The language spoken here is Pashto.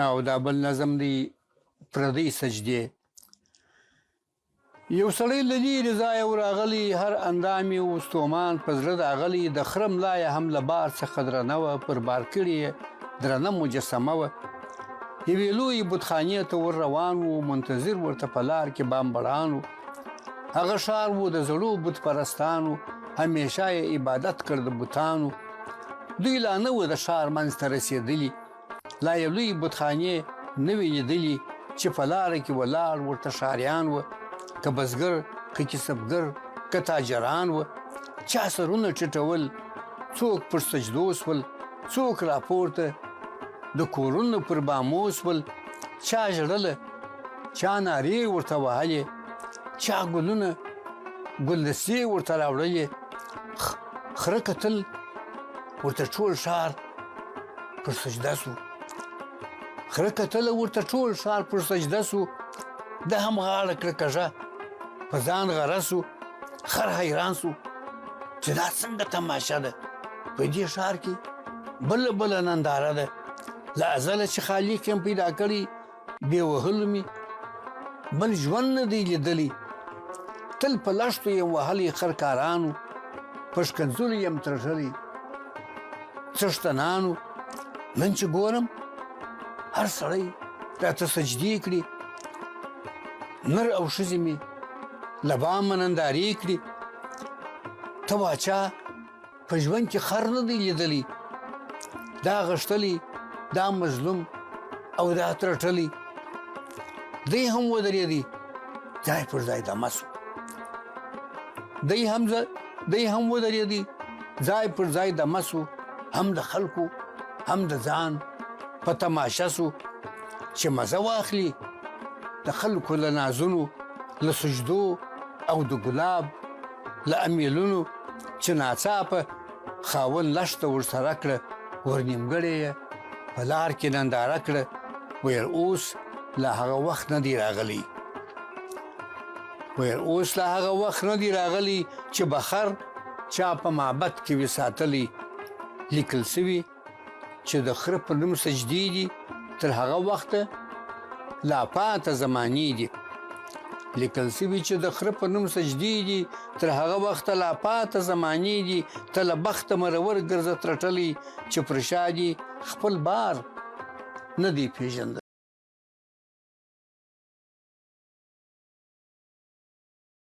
او دا بل نظم دی پردی سجدې. یو سړی له لیرې ځایه ورغلی، هر اندام یې و ستومان په زړه راغلی، د خره ملا یې هم له بار څخه درنه وه، پر بار کړې یې درنه مجسمه وه. یوې لویې بتخانې ته ور روان و، منتظر ورته په لار کې بامبړان و. هغه ښار و د زړو بت پرستانو، همیشه یې عبادت کړ د بتانو. دوی لا نه و د ښار منځ ته رسېدلي، لا یو لوی بتخانې نه وې لیدلي چې په لاره کې ولاړ ورته ښاریان وه، که بزګر که کسبګر که تاجران وه. چا سرونه ټیټول، څوک پر سجدو سول، څوک راپورته د کورونو پر بامو سول. چا ژړله، چا نارې ورته وهلې، چا ګلونه ګلدستې ورته راوړلې. خره کتل ورته ټول ښار پر سجده سو، خره کتله ورته ټول ښار پر سجده سو. ده هم غاړه کړه کږه، په ځان غره سو. خر حیران سو چې دا څنګه تماشه ده، په دې ښار کې بله ننداره ده. له ازله چې خالق یم پیدا کړي، بې وهلو مې بل ژوند نه دی لیدلی. تل په لښتو یم وهلی خرکارانو، په ښکنځلو یم ترټلی څښتنانو. نن چې ګورم هر سړی راته سجدې کړي، نر او ښځې مې له بامه نندارې کړي. ته باچا په ژوند کې خر نه دی لیدلی، دا غښتلی، دا مظلوم او دا ترټلی. دی هم ودرېدی، ځای پر ځای دمه سو. دی هم ودرېدی، ځای پر ځای دمه سو. هم د خلکو هم د ځان په تماشه سو، چې مزه واخلي د خلکو له نازونو، له سجدو او د ګلاب له امیلونو. چې ناڅاپه خاوند لښته ورسره کړه، ورنیمګړې یې په لار کې ننداره کړه. ویل اوس لا هغه وخت نه دی راغلی، چې بخر چا په معبد کې وي ساتلی. لیکل سوي چې د خره په نوم سجدې دي تر هغه وخته لا پاته زمانې دي. لیکل سوي چې د خره په نوم سجدې دي تر هغه وخته لا پاته زمانې دي. ته له بخته مرور ګرځه ترټلی، چې پر شا دي خپل بار نه دی پېژنده.